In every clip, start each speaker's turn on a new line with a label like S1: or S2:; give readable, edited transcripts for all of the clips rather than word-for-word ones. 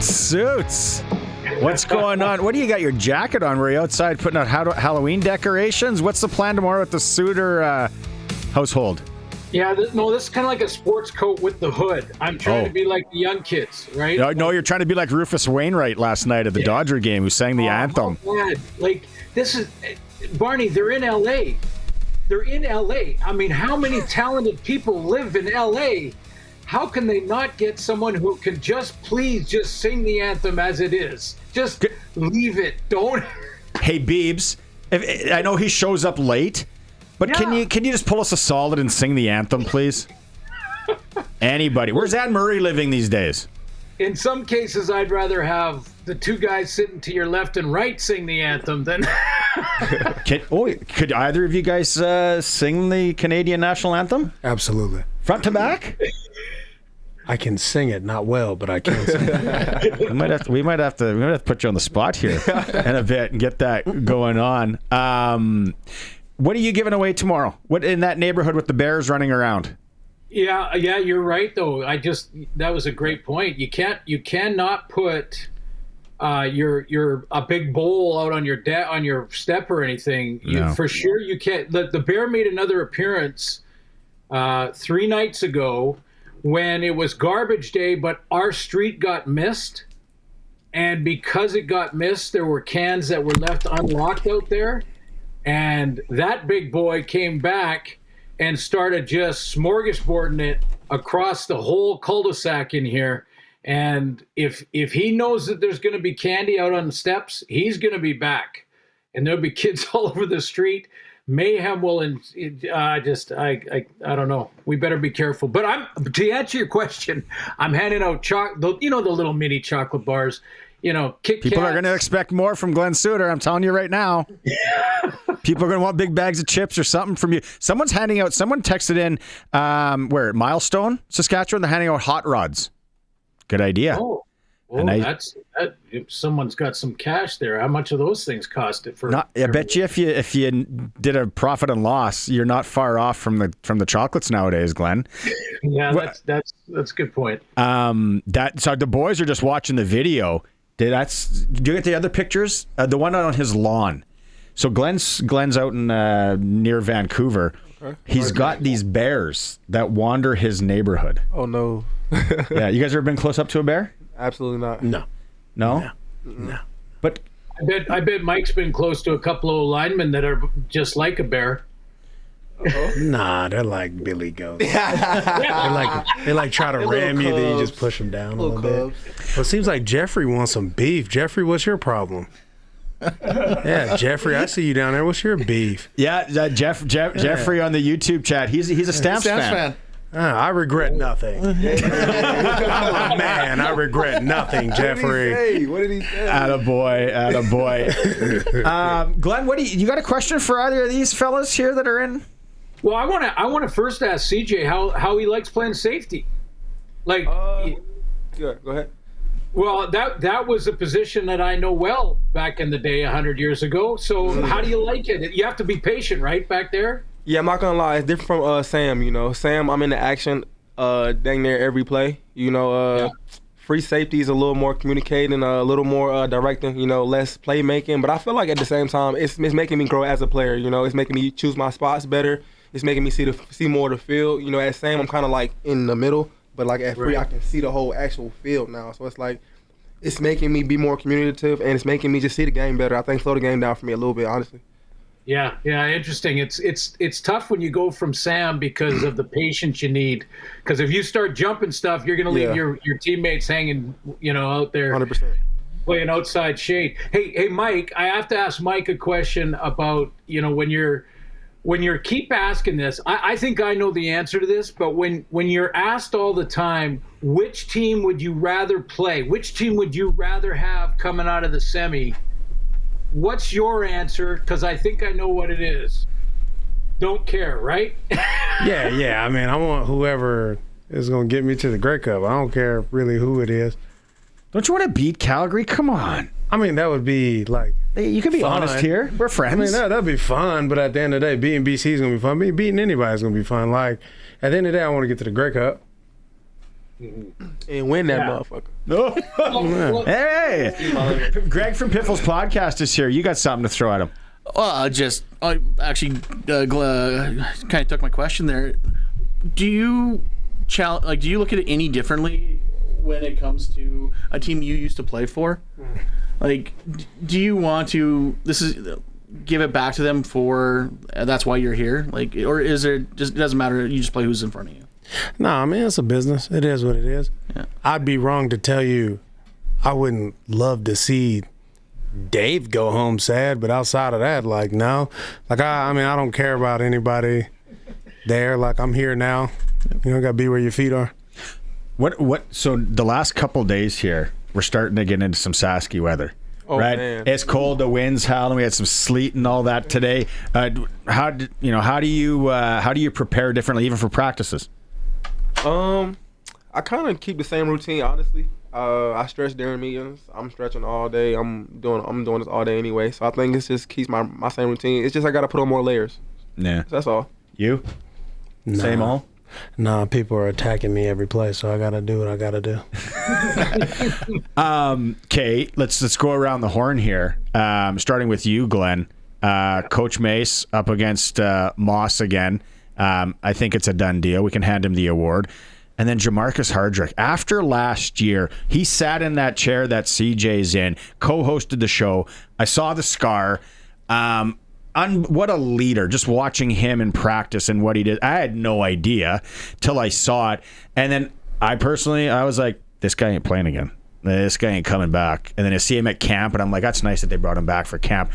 S1: Suits. What's going on? What do you got your jacket on? Were you outside putting out Halloween decorations? What's the plan tomorrow with the Suitor household?
S2: Yeah, this is kind of like a sports coat with the hood. I'm trying to be like the young kids, right?
S1: No, you're trying to be like Rufus Wainwright last night at the Dodger game who sang the anthem.
S2: Man. Like, this is... Barney, they're in L.A. I mean, how many talented people live in L.A.? How can they not get someone who can just sing the anthem as it is? Just leave it. Don't.
S1: Hey, Beebs, I know he shows up late, but can you just pull us a solid and sing the anthem, please? Anybody. Where's Anne Murray living these days?
S2: In some cases, I'd rather have the two guys sitting to your left and right sing the anthem than...
S1: Could either of you guys sing the Canadian national anthem?
S3: Absolutely.
S1: Front to back?
S3: I can sing it, not well, but I can sing it.
S1: we might have to put you on the spot here in a bit and get that going on. What are you giving away tomorrow? What in that neighborhood with the bears running around?
S2: Yeah, you're right though. That was a great point. You cannot put your a big bowl out on your step or anything. For sure you can't. The bear made another appearance 3 nights ago when it was garbage day, but our street got missed, and because it got missed, there were cans that were left unlocked out there, and that big boy came back and started just smorgasbording it across the whole cul-de-sac in here. And if he knows that there's going to be candy out on the steps, he's going to be back, and there'll be kids all over the street. Mayhem will, I don't know. We better be careful. But to answer your question, I'm handing out the little mini chocolate bars. Kit Kat.
S1: People are going to expect more from Glen Suitor. I'm telling you right now. People are going to want big bags of chips or something from you. Someone texted in, Milestone, Saskatchewan. They're handing out hot rods. Good idea.
S2: Someone's got some cash there. How much of those things cost it for?
S1: I bet you if you did a profit and loss, you're not far off from the chocolates nowadays, Glenn.
S2: Yeah, that's a good point.
S1: So the boys are just watching the video. Do you get the other pictures? The one out on his lawn. So Glenn's out in near Vancouver. Okay. He's got these bears that wander his neighborhood.
S4: Oh no.
S1: Yeah, you guys ever been close up to a bear?
S4: Absolutely not.
S1: No. But
S2: I bet Mike's been close to a couple of linemen that are just like a bear.
S3: Nah, they're like Billy Goats. they like try to ram you, then you just push them down a little bit. Well, it seems like Jeffrey wants some beef. Jeffrey, what's your problem? Yeah, Jeffrey, I see you down there. What's your beef?
S1: Yeah, Jeffrey on the YouTube chat. He's a Stamps fan.
S3: I regret nothing. I'm a man. I regret nothing, Jeffrey.
S4: What did he say?
S1: Attaboy. Glenn, you got a question for either of these fellas here that are in?
S2: Well, I want to first ask CJ how he likes playing safety. Like,
S4: yeah, go ahead.
S2: Well, that was a position that I know well back in the day, 100 years ago. So how do you like it? You have to be patient, right, back there?
S4: Yeah, I'm not gonna lie. It's different from Sam. Sam, I'm in the action dang near every play. Free safety is a little more communicating, a little more directing. Less playmaking. But I feel like at the same time, it's making me grow as a player. It's making me choose my spots better. It's making me see more of the field. At Sam, I'm kind of like in the middle, but like at free, I can see the whole actual field now. So it's like it's making me be more communicative, and it's making me just see the game better. I think slow the game down for me a little bit, honestly.
S2: Yeah, interesting. It's tough when you go from Sam because of the patience you need. Because if you start jumping stuff, you're going to leave your teammates hanging, out there
S4: 100%.
S2: Playing outside shade. Hey, Mike, I have to ask Mike a question about, when you're keep asking this. I think I know the answer to this, but when you're asked all the time, which team would you rather play? Which team would you rather have coming out of the semi? What's your answer? Because I think I know what it is. Don't care, right?
S3: Yeah. I mean, I want whoever is going to get me to the Grey Cup. I don't care really who it is.
S1: Don't you want to beat Calgary? Come on.
S3: I mean, that would be like
S1: you can be
S3: fun.
S1: Honest here. We're friends.
S3: I mean, that'd be fun, but at the end of the day, beating BC is going to be fun. Beating anybody is going to be fun. Like, at the end of the day, I want to get to the Grey Cup.
S4: and win that motherfucker.
S1: Hey, Greg from Piffle's podcast is here. You got something to throw at him?
S5: I actually kind of took my question there. Do you look at it any differently when it comes to a team you used to play for? Like, do you want to give it back to them for that's why you're here? Like, or is it just, it doesn't matter, you just play who's in front of you?
S3: No, I mean, it's a business. It is what it is.
S5: Yeah.
S3: I'd be wrong to tell you I wouldn't love to see Dave go home sad, but outside of that, like, no. Like, I mean, I don't care about anybody there. Like, I'm here now. You know, got to be where your feet are.
S1: So the last couple days here, we're starting to get into some Sasky weather.
S4: Oh,
S1: right,
S4: man.
S1: It's cold. The wind's howling. We had some sleet and all that today. How do you prepare differently, even for practices?
S4: I kind of keep the same routine, honestly. I stretch during meetings. I'm stretching all day. I'm doing this all day anyway. So I think it just keeps my same routine. It's just I got to put on more layers.
S1: Yeah,
S4: So that's all.
S1: You?
S3: Nah.
S1: Same all?
S3: Nah, people are attacking me every play, so I got to do what I got to do.
S1: Okay, let's go around the horn here. Starting with you, Glenn. Coach Mace up against Moss again. I think it's a done deal. We can hand him the award. And then Jamarcus Hardrick. After last year, he sat in that chair that CJ's in, co-hosted the show. I saw the scar. What a leader, just watching him in practice and what he did. I had no idea till I saw it. And then I was like, this guy ain't playing again. This guy ain't coming back. And then I see him at camp, and I'm like, that's nice that they brought him back for camp.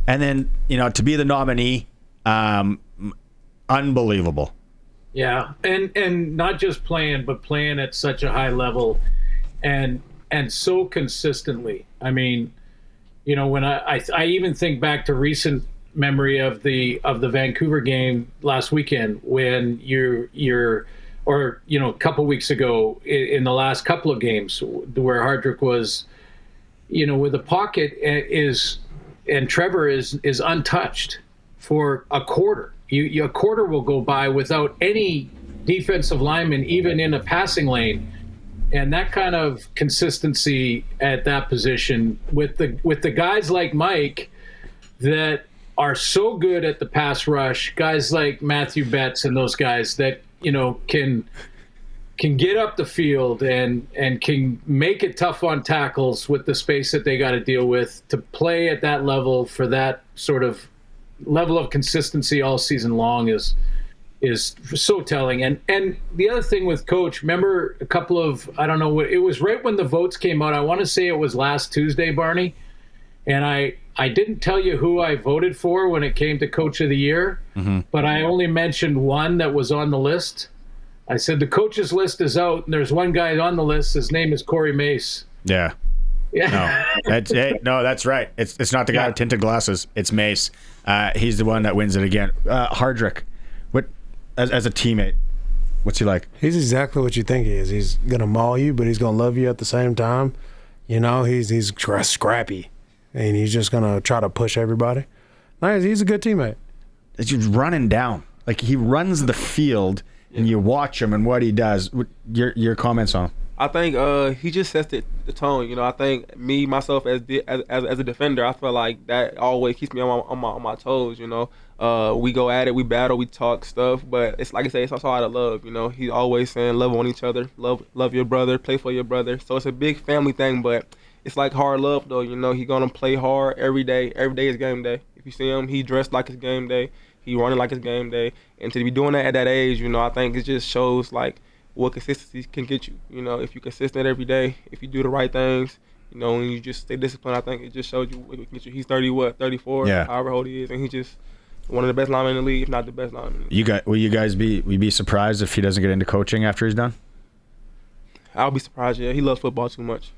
S1: And then, to be the nominee, unbelievable.
S2: Yeah, and not just playing, but playing at such a high level and so consistently. I mean, when I even think back to recent memory of the Vancouver game last weekend when a couple weeks ago in the last couple of games where Hardrick was, with the pocket and Trevor is untouched for a quarter. A quarter will go by without any defensive lineman even in a passing lane. And that kind of consistency at that position with the guys like Mike that are so good at the pass rush, guys like Matthew Betts and those guys that can get up the field and can make it tough on tackles with the space that they got to deal with, to play at that level for that sort of level of consistency all season long is so telling. And the other thing with Coach, remember a couple of, I don't know, it was right when the votes came out. I want to say it was last Tuesday, Barney. And I didn't tell you who I voted for when it came to Coach of the Year, but I only mentioned one that was on the list. I said the coaches list is out, and there's one guy on the list. His name is Corey Mace.
S1: Yeah.
S2: Yeah.
S1: No, that's right. It's not the guy with tinted glasses. It's Mace. He's the one that wins it again. Hardrick, what as a teammate, what's he like?
S3: He's exactly what you think he is. He's gonna maul you, but he's gonna love you at the same time. He's scrappy, and he's just gonna try to push everybody. Nice, he's a good teammate.
S1: It's just running down, like he runs the field, and you watch him and what he does. Your comments on him?
S4: I think he just sets the tone. I think myself as a defender, I feel like that always keeps me on my toes. We go at it, we battle, we talk stuff, but it's like I say, it's also out of love. He's always saying love on each other, love your brother, play for your brother. So it's a big family thing, but it's like hard love though. He's gonna play hard every day. Every day is game day. If you see him, he dressed like it's game day. He running like it's game day, and to be doing that at that age, I think it just shows like what consistency can get you. If you're consistent every day, if you do the right things, and you just stay disciplined, I think it just shows you what can get you. He's 34, however old he is, and he's just one of the best linemen in the league, if not the best lineman in the league.
S1: Will you guys be surprised if he doesn't get into coaching after he's done?
S4: I'll be surprised, yeah. He loves football too much.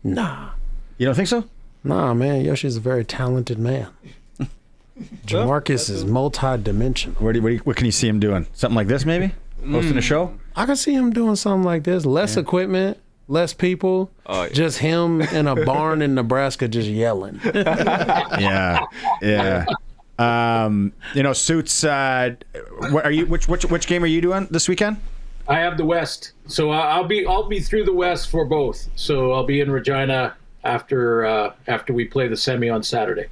S3: Nah.
S1: You don't think so?
S3: Nah, man. Yoshi's a very talented man. Jamarcus is multi-dimensional.
S1: What can you see him doing? Something like this, maybe? Hosting a show?
S3: I can see him doing something like this. Less equipment, less people, just him in a barn in Nebraska just yelling.
S1: Yeah. Suits. Which game are you doing this weekend?
S2: I have the West, so I'll be through the West for both. So I'll be in Regina after we play the semi on Saturday.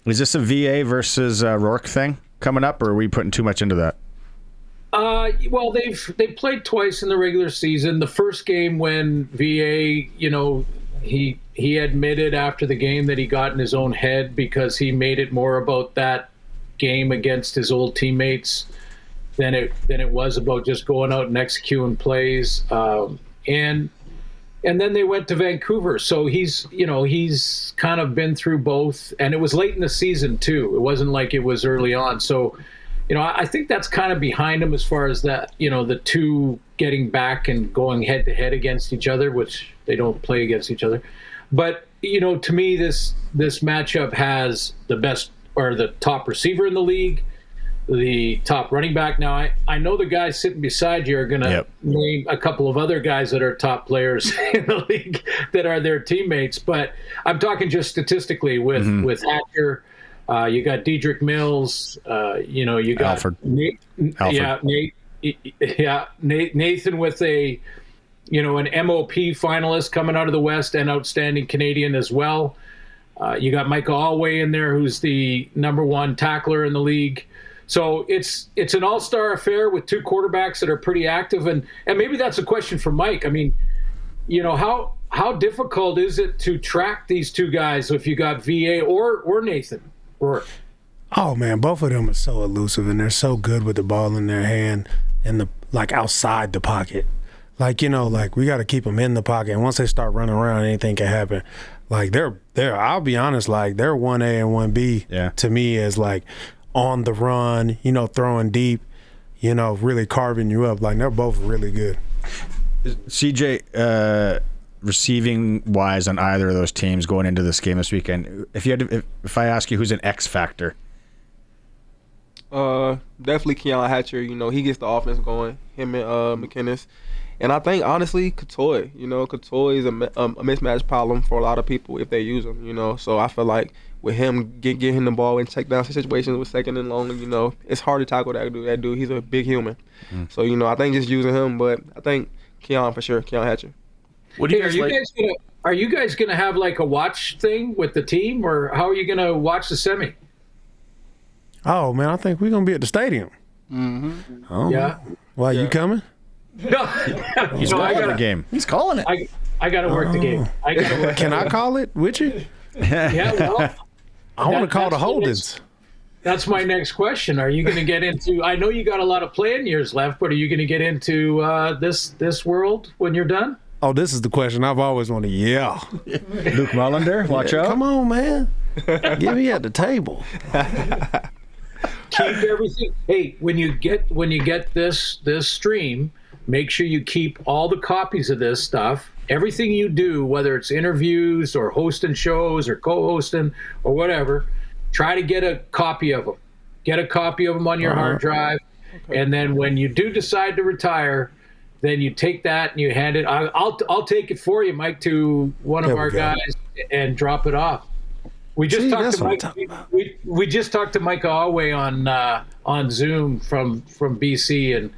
S1: Is this a VA versus Rourke thing coming up, or are we putting too much into that?
S2: Well, they've played twice in the regular season. The first game when VA, he admitted after the game that he got in his own head because he made it more about that game against his old teammates than it was about just going out and executing plays. And then they went to Vancouver. So he's kind of been through both, and it was late in the season too. It wasn't like it was early on. So, I think that's kind of behind him as far as that, the two getting back and going head to head against each other, which they don't play against each other. But, to me, this matchup has the best or the top receiver in the league, the top running back. Now, I know the guys sitting beside you are going to name a couple of other guys that are top players in the league that are their teammates, but I'm talking just statistically with Hatcher. You got Dedrick Mills. You got
S1: Alfred.
S2: Nathan with an MOP finalist coming out of the West and outstanding Canadian as well. You got Michael Alway in there, who's the number one tackler in the league. So it's an all-star affair with two quarterbacks that are pretty active, and maybe that's a question for Mike. I mean, how difficult is it to track these two guys if you got VA or Nathan?
S3: Oh man, both of them are so elusive, and they're so good with the ball in their hand and outside the pocket. We got to keep them in the pocket, and once they start running around, anything can happen. They're I'll be honest, they're 1A and 1B to me as on the run, throwing deep, really carving you up. They're both really good.
S1: CJ, receiving wise on either of those teams going into this game this weekend, if I ask you who's an X factor?
S4: Definitely Keon Hatcher. He gets the offense going, him and McInnes. And I think, honestly, Couture. Couture is a mismatch problem for a lot of people if they use him, So I feel like with him getting him the ball in check down situations with second and long, it's hard to tackle that dude. He's a big human. So, I think just using him, but I think Keon for sure, Keon Hatcher.
S2: What do you are you guys gonna have a watch thing with the team, or how are you gonna watch the semi?
S3: Oh man, I think we're gonna be at the stadium.
S2: Mm-hmm.
S3: Oh,
S2: yeah.
S3: Why you coming?
S2: No,
S1: He's calling the game.
S5: He's calling it.
S2: I gotta work the game.
S3: Can I call it with you?
S2: Yeah, well,
S3: I want to call the Holdens.
S2: That's my next question. Are you going to get into? I know you got a lot of playing years left, but are you going to get into this world when you're done?
S3: Oh, this is the question I've always wanted. Yeah.
S1: Luke Mullender, watch out.
S3: Come on, man. Get me at the table.
S2: Keep everything. Hey, when you get this stream, make sure you keep all the copies of this stuff. Everything you do, whether it's interviews or hosting shows or co-hosting or whatever, try to get a copy of them. Get a copy of them on your hard drive, and then when you do decide to retire, then you take that and you hand it. I'll take it for you, Mike, to one of our guys and drop it off. We just talked to Mike. We just talked to Mike Alway on Zoom from BC, and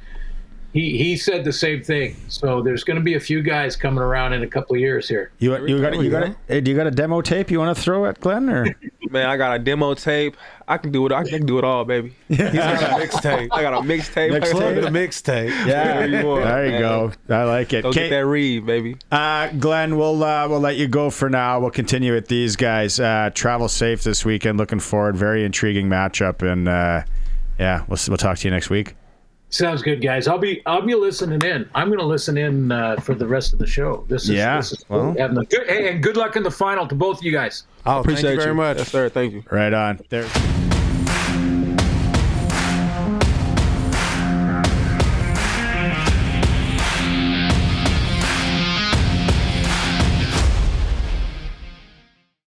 S2: he said the same thing. So there's going to be a few guys coming around in a couple of years here.
S1: Do you got a demo tape you want to throw at Glenn, or?
S4: Man, I got a demo tape. I can do it. I can do it all, baby.
S3: He's got a mixtape.
S4: I got a mixtape.
S3: The mixtape.
S1: Yeah, there you go. I like it.
S4: Go get that read, baby.
S1: Glenn, we'll let you go for now. We'll continue with these guys. Travel safe this weekend. Looking forward. Very intriguing matchup, and we'll talk to you next week.
S2: Sounds good, guys. I'll be listening in. I'm going to listen in for the rest of the show. This is cool. Hey, and good luck in the final to both of you guys.
S3: Oh, appreciate you very much.
S4: Yes, sir. Thank you.
S1: Right on. There.